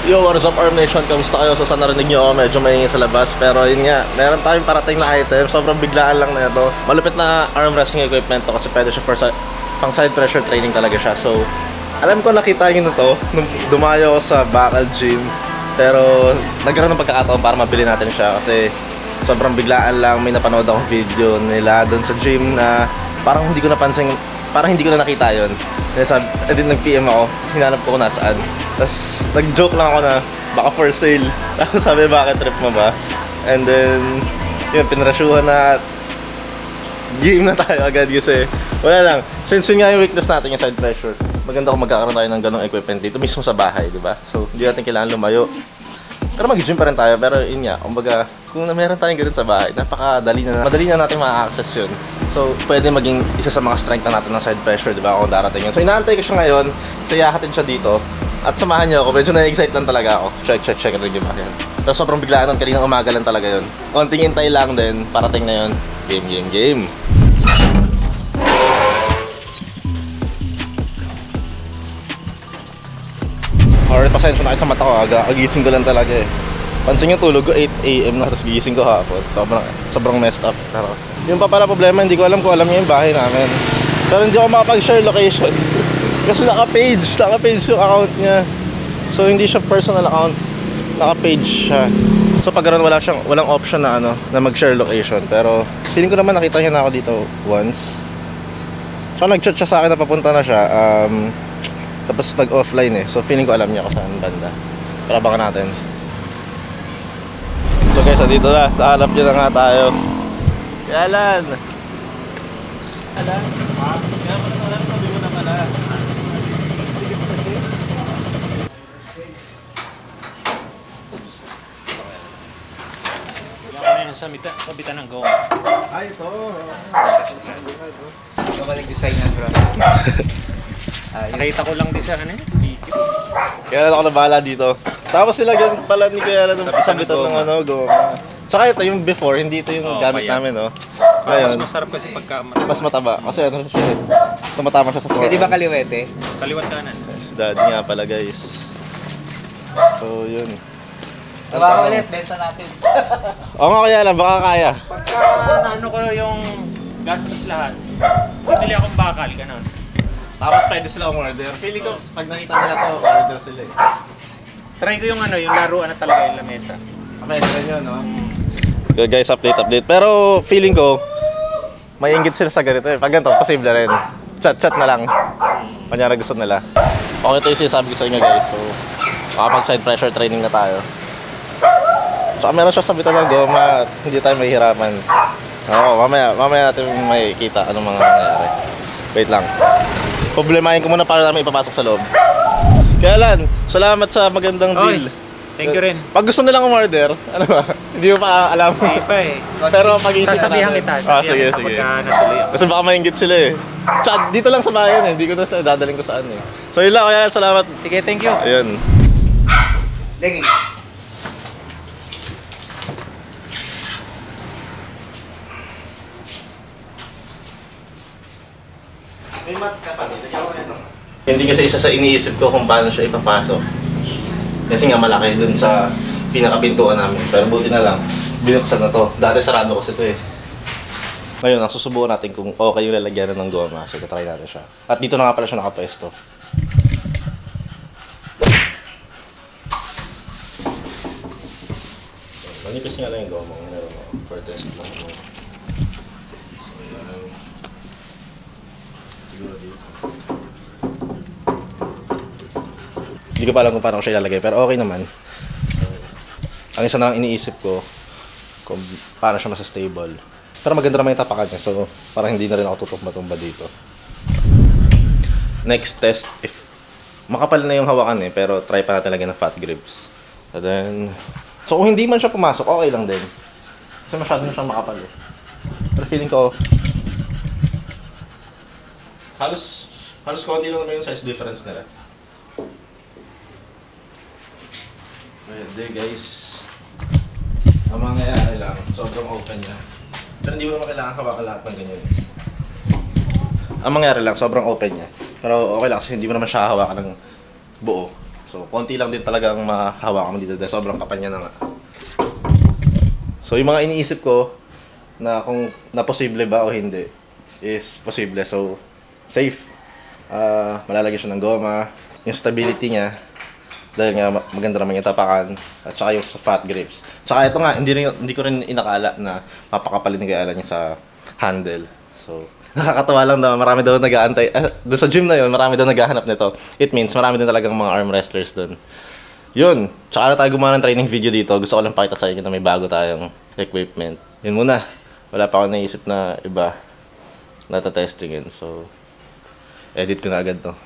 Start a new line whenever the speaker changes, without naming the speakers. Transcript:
Yo, what is up, Arm Nation? Kamusta kayo? So, sana narinig nyo ako, medyo maingay sa labas. Pero yun nga, meron tayong parating na item. Sobrang biglaan lang na ito. Malupit na arm wrestling equipment to kasi pwede siya for pang side pressure training talaga siya. So, alam ko nakita nyo na to nung dumayo ako sa Bacal Gym. Pero, nagkaroon ng pagkakataon para mabili natin siya kasi sobrang biglaan lang. May napanood akong video nila doon sa gym na parang hindi ko napansin, parang hindi ko na nakita yun. And then nag-PM ako, hinanap ko kung nasaan. Tapos nag-joke lang ako na baka for sale. Tapos sabi, bakit trip mo ba? And then yun, pinrasyuhan na game na tayo agad kasi wala lang. Since yun nga yung weakness natin, yung side pressure, maganda kung magkakaroon tayo ng ganong equipment dito mismo sa bahay, di ba? So hindi natin kailangan lumayo. Pero mag-gym pa rin tayo, pero yun nga, kumbaga, kung meron tayong ganun sa bahay, madali na natin ma-access yun. So, pwede maging isa sa mga strength na natin ng side pressure, di ba, kung darating yun. So, inaantay ko siya ngayon, sayahatin siya dito, at samahan niyo ako, medyo na-excite lang talaga ako. Check rin yung ba yan. Pero sobrang biglaan nun, kaninang umaga lang talaga yun. Konting intay lang din, parating na yun. Game. Alright, pasensya na kayo sa mata ko, agising ko lang talaga eh. Pansin yung tulog ko 8 AM na, tapos gigising ko hapon. Sobrang messed up. Pero yung pa pala problema, hindi ko alam kung alam niya yung bahay namin. Pero hindi ako makapag-share location. Kasi naka-page yung account niya. So hindi siya personal account, naka-page siya. So pag ganoon walang option na na mag-share location. Pero feeling ko naman nakita niya na ako dito once. So nag-chat siya sa akin na papunta na siya. Tapos nag-offline eh. So feeling ko alam niya kung saan banda. Pero abangan natin. So guys, dito na. Nahanap niya na nga tayo. Yalan! Alam? Kaya pala alam, sabi mo na pala. Sige pa kasi.
Kaya sa bitan ng goma.
Ay, ito.
Ito ka nag-design yan, bro.
Nakita ko lang din sa video.
Kaya ako na bahala dito. Tapos sila ganun pala ni Kuya Alan sa bitan ng goma. Tsaka ito yung before, hindi ito yung gamit namin, no? Ngayon,
Mas masarap kasi pagka
mas mataba. Kasi siya, tumatama siya sa forearm.
Pwede ba kaliwete?
kaliwat kanan.
Daddy nga pala, guys. So, yun.
Tawa ulit, benta natin.
Oo nga, Kuya Alan, baka kaya.
Pagka ano ko yung gastos lahat, bibili akong bakal, ganun.
Tapos pwede sila umorder. Feeling ko, pag nakita nila to, order sila eh.
Try ko yung yung laruan na talaga yung lamesa.
Kamesa nyo, no? Good guys, update. Pero feeling ko, may inggit sila sa ganito eh. Pag ganito, posible rin. Chat na lang. Kanyara gusto nila. Okay, ito yung sinasabi ko sa inyo guys. So, makapag side pressure training na tayo. So, meron siya sabitan ng goma at hindi tayo mahihirapan. Oo, mamaya natin makikita anong mga nangyayari. Wait lang. Problemahin ko muna para namin ipapasok sa loob. Kaya Alan, salamat sa magandang deal.
Thank you rin.
Pag gusto nilang umorder, ano ba? Hindi mo pa alam.
Hindi pa eh.
Pero pag-iisip
Sasabihan kita. Sasabihan kita pagka natuloy ako.
Kasi baka maingit sila eh. Tsaka dito lang sa bayan eh. Hindi ko na siya dadaling ko saan eh. So yun lang, kaya salamat.
Sige, thank you.
Ayun.
Lagi.
May mat ka pa. Hindi kasi isa sa iniisip ko kung paano siya ipapasok. Kasi nga malaki dun sa pinakapintuan namin. Pero buti na lang, binuksan na to. Dati sarado kasi ito eh. Ngayon, ang susubukan natin kung okay yung lalagyanan ng goma. So, try natin siya. At dito na nga pala siya nakapwesto. Manipis nga lang yung goma. Meron mo. For test lang mo. So, yan. Siguro dito. Hindi ko pa alam kung paano ko siya ilalagay, pero okay naman. Ang isa na lang iniisip ko kung paano siya stable. Pero maganda naman yung tapakan niya, so parang hindi na rin ako tutumba-tumba dito. Next test, if makapal na yung hawakan eh, pero try pa natin lagyan ng fat grips. And then, so kung hindi man siya pumasok, okay lang din. Kasi masyado na siyang makapal eh. Pero feeling ko, halos konti lang naman yung size difference nila. Pwede guys. Ang mangyayari lang, sobrang open niya. Pero hindi mo naman kailangan hawakan lahat ng ganyan. Ang mangyayari lang, sobrang open niya. Pero okay lang kasi hindi mo naman siya hawakan ng buo. So So, konti lang din talagang mahawakan mo dito dahil sobrang kapal niya na nga. So, yung mga iniisip ko na kung na posible ba o hindi is posible. So, safe. Malalagay siya ng goma. Yung stability niya, dahil nga maganda naman yung tapakan at saka yung sa fat grips. Saka ito nga, hindi ko rin inakala na papakapalin ni Kuya Alan niya sa handle. So, nakakatawa lang daw, marami daw nag-aantay. Doon sa gym na yun, marami daw naghahanap nito. It means marami din talagang mga arm wrestlers doon. Yun, tsaka na tayo gumawa ng training video dito. Gusto ko lang pakita sa inyo na may bago tayong equipment. Yun muna. Wala pa ako naisip na iba na testingin. So, edit ko na agad to.